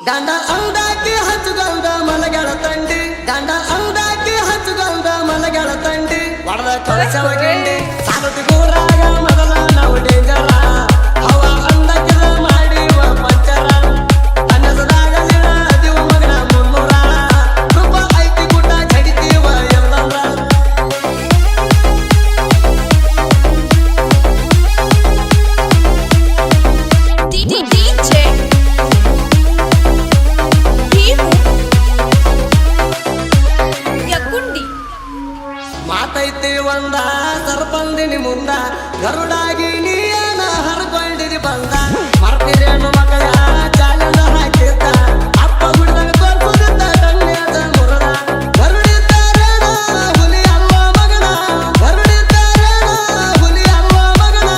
ದಂಡ ಅಂದಾಕಿ ಹಚ್ಚುಗಂದ ಮಲಗಳ ತಂಡಿ ದಂಡ ಅಂದಾಕಿ ಹಚ್ಚುಗಂದ ಮಲಗಳ ತಂಡಿ ಒಡದ ಕೊಳಚವ ಗಿಂಡಿ ಸಾಲತಿ ಕೂರಾಗ ಮೊದಲ ನಾವು ಡೇಂಜರ ಹವ ಅಂದಕ್ಕಿದ ಮಾಡಿವ ಪಂಚರ ಅನ್ನಸದಾಗಲಿನ ದಿವ ಮಗನ 300 ರೂಪ ಐತಿ ಗುಡ್ಡ ಕಡಿತೀವ ಎಲ್ಲಂದ್ರ ಮಾತೈತಿ ಒಂದ ಸರ್ಪಂದಿನಿ ಮುಂದ ಗರುಡಾಗಿ ನೀಯನ ಹರ್ಕೊಂಡಿದಿ ಬಂದ ಮರ್ತಿರೇನು ಮಕ್ಕಳ ಚಾಲೆಂಜ ಹಾಕಿದ್ದ ಅಪ್ಪ ಗುಡಿದಾಗ ತೋರ್ಸುದಿದ್ದ ಕಣ್ಣಿಯದ ಮುರದ ಗರುಡಿದ್ದಾರೇನ ಹುಲಿ ಅಲ್ವ ಮಗನ ಗರುಡಿದ್ದಾರೇನ ಹುಲಿ ಅಲ್ವ ಮಗನ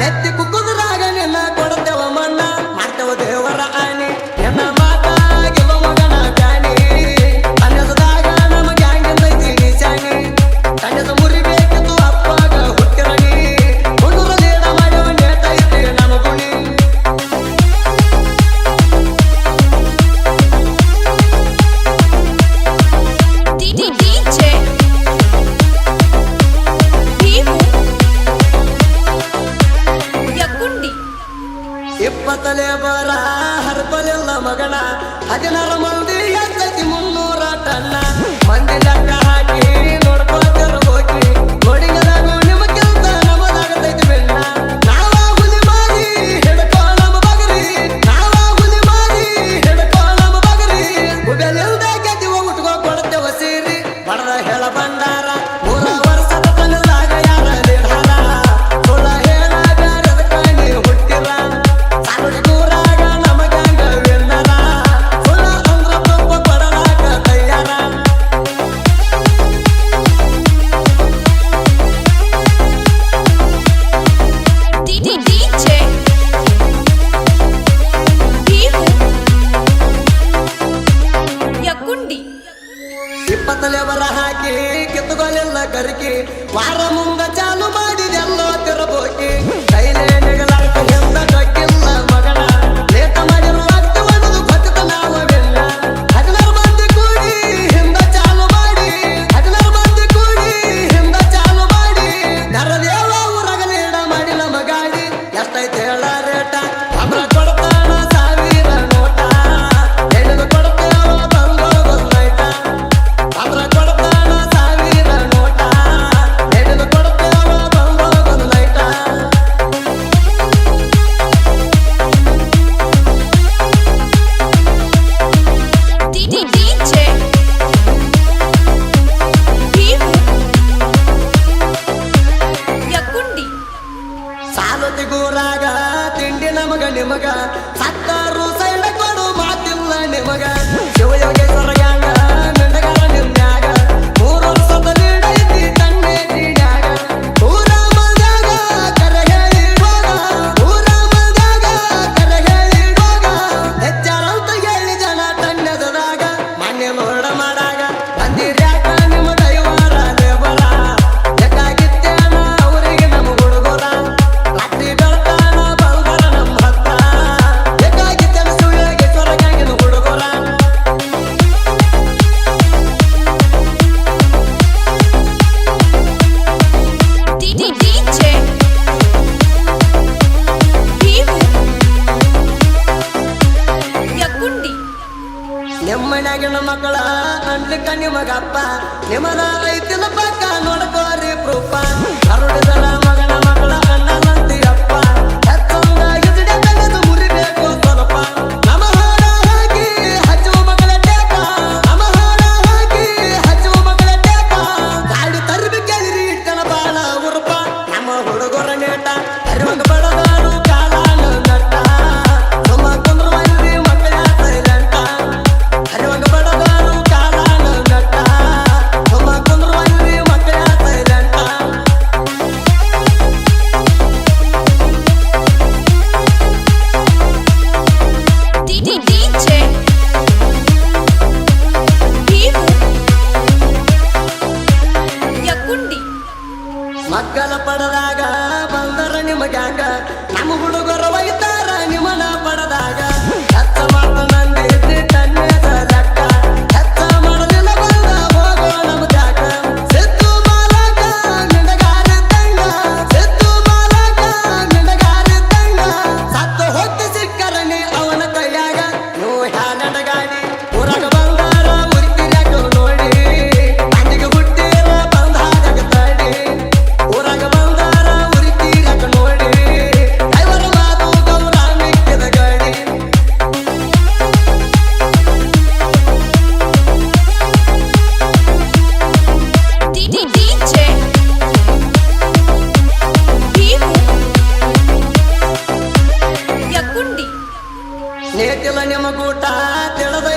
ನೆತ್ತಿ ಕುಕ್ಕುದ್ರಾಗ ನಿನ್ನ ಕೊಡ್ತೇವ ಮಣ್ಣ ಮಾಡ್ತೇವ ದೇವರ ಆಣಿ ನಿನ್ನ ಮಾತಾಗಿವ ಮಗನ ಜಾಣಿ ಅನ್ನಸದಾಗ ನಮಗೆ ಹಂಗಿಂದೈತಿ ನಿಶಾನಿ ಕಣ್ಣದ ಮುರಿಬೇಕಿತ್ತು ಅಪ್ಪಾಗ ಹುಟ್ಟಿರನಿ ಹುಡುಗರ ಲೇಡ ಮಾಡವ ನೇತೈತಿ ನಮ್ಮ ಗುಣಿ ಇಪ್ಪತ್ತಲೆ ಬರ ಹರ್ಬಲಿಲ್ಲ ಮಗನ 16 ಮಂದಿ ಎತ್ತೈತಿ 300 ಟನ್ನ ಮಂದಿ ಲೆಕ್ಕ ಹಾಕಿ ನೋಡ್ಕೋತಿರ ಹೋಗಿ ನೋಡಿಗದಾಗು ನಿಮ್ಮ ಕೆಲ್ಸ ನಮದಾಗತೈತಿ ಬೆನ್ನ ನಾವ ಹುಲಿ ಮಾರಿ ಹಿಡ್ಕೋ ನಮ್ಮ ಬಗರಿ ನಾವ ಹುಲಿ ಮಾರಿ ಹಿಡ್ಕೋ ನಮ್ಮ ಬಗರಿ ಗುಬೆಲಿಲ್ದ ಗೆದ್ದಿವ ಉಟ್ಕೋ ಕೊಡ್ತೇವ ಸೀರಿ ಬಡದ ಹೇಳ ಬಂಡಾರ 3 ವರ್ಷದ ತನದಾಗ ಯಾರ ನಿರ್ಧಾರ ಸುಳ್ಳ ಹೇಳ ಬ್ಯಾರದ ಕಾಣಿ ಹುಟ್ಟಿರ ಸಾಲುಡಿ ಕೂರಾಗ ನಮಗಂಗ ವಿನ್ನರ ಸುಳ್ಳ ಅಂದ್ರ ತುಪ್ಪ ಕೊಡಲಾಕ ತಯ್ಯಾರ ಇಪ್ಪತ್ತಲೆ ಬರ ಹಾಕಿ ಕಿತ್ತುಗೊಲಿಲ್ಲ ಗರಿಕಿ ವಾರ ಮುಂದ ಚಾಲು ಮಾಡಿದೆಲ್ಲೋ ತಿರಬೋಕಿ ಕೈಲೇ ನೆಗಲಾಕ ಎಂದ ಕಕ್ಕಿಲ್ಲ ಮಗನ ಲೇಟ ಮಾಡಿರುವ ಅರ್ಥವನ್ನದು ಗೊತ್ತಿತ ನಾವ ಬೆನ್ನ 16 ಮಂದಿ ಕೂಡಿ ಹಿಂದ ಚಾಲು ಮಾಡಿ 16 ಮಂದಿ ಕೂಡಿ ಹಿಂದ ಚಾಲು ಮಾಡಿ ನರದೇವ ಊರಾಗ ಲೇಡ ಮಾಡಿ ನಮ್ಮ ಗಾಡಿ ಎಷ್ಟೈತೆ ಹೇಳ ರೇಟ ಅಮ್ರ ಕೊಡ್ತಾನ 1000 ನೋಟ ಹೆಣ್ಣು ಕೊಡ್ತೇವ ಬಂಗೋದು ನೈಟ ಅಮ್ರ ಕೊಡ್ತಾನ 1000 ನೋಟ ಹೆಣ್ಣು ಕೊಡ್ತೇವ ಬಂಗೋದು ನೈಟ ಸಾಲತಿ ಗೂರಾಗ ತಿಂಡಿ ನಮಗ ನಿಮಗ ಸತ್ತಾರು ಸೈಡ ಕೊಡು ಮಾತಿಲ್ಲ ನಿಮಗ ಶಿವಯೋಗೇಶ್ವರ ಗ್ಯಾಂಗ ನಿಂಡಗಾರ ನಿಮ್ಯಾಗ 3 ವರ್ಷದ ಲೀಡೈತಿ ತಣ್ಣೆ ನೀಡ್ಯಾಗ ಊರ ಮಲ್ದಾಗ ಕರೆ ಹೇಳಿಡುವಾಗ ಊರ ಮಲ್ದಾಗ ಕರೆ ಹೇಳಿಡುವಾಗ ಹೆಚ್ಚಾರಂತ ಹೇಳಿ ಜನ ತಣ್ಣೆದದಾಗ ಮಾನ್ಯ ನೋಡ ಮಾಡಾಗ ಬಂದಿರ್ಯಾಕ ನಿಮ್ಮ ದೈವಾರ ದೇವರ ಬೇಕಾಗಿತ್ತೇನ ಅವರಿಗೆ ನಮ್ಮ ಹುಡುಗರ ರಾತ್ರಿ ಬೆಳ್ತಾನ ಬಲ್ಗರ ನಮ್ಮ ಹತ್ತ ಬೇಕಾಗಿತ್ತೇನ ಶಿವಯೋಗೇಶ್ವರ ಗ್ಯಾಂಗಿನ ಹುಡುಗರ ನಿಮ್ಮನ್ಯಾಗಿನ ಮಕ್ಕಳ ಅನ್ಲಿಕ್ಕ ನಿಮಗಪ್ಪ ನಿಮದ ಐತಿನ ಪಕ್ಕ ನೋಡ್ಕೋರಿ ಪ್ರೂಫ ಕರುಡಿದರ ಮಗನ ಮಕ್ಕಳ ಅಣ್ಣನಂತಿ ಅಪ್ಪ ಹೆಚ್ಚೊಂದ ಇದಿಡೆ ತೆಗೆದು ಮುರಿಬೇಕು ಸ್ವಲ್ಪ ನಮ್ಮ ಹಾರ ಹಾಕಿ ಹಚ್ಚುವ ಮಕ್ಕಳ ಟೇಪ ನಮ್ಮ ಹಾರ ಹಾಕಿ ಹಚ್ಚುವ ಮಕ್ಕಳ ಟೇಪ ಗಾಡಿ ತರ್ಬಿ ಕೇಳಿರಿ ಇಟ್ಟನ ಬಾಳ ಉರುಪ ನಮ್ಮ ಹುಡುಗರ ನೇಟ ಅರಿವಂಗ ಬಡದಾರು ಕಾಲಾನ ನಟ್ಟ ಸುಮ್ಮ ಕುಂದ್ರುವಲ್ರಿ ಮಕ್ಕಳ ಸೈಲೆಂಟ ಅರಿವಂಗ ಬಡದಾರು ಕಾಲಾನ ನಟ್ಟ ಸುಮ್ಮ ಕುಂದ್ರುವಲ್ರಿ ಮಕ್ಕಳ ಸೈಲೆಂಟ ಬೇಕಿಲ್ಲ ನಿಮಗೂಟ ತಿಳಿದ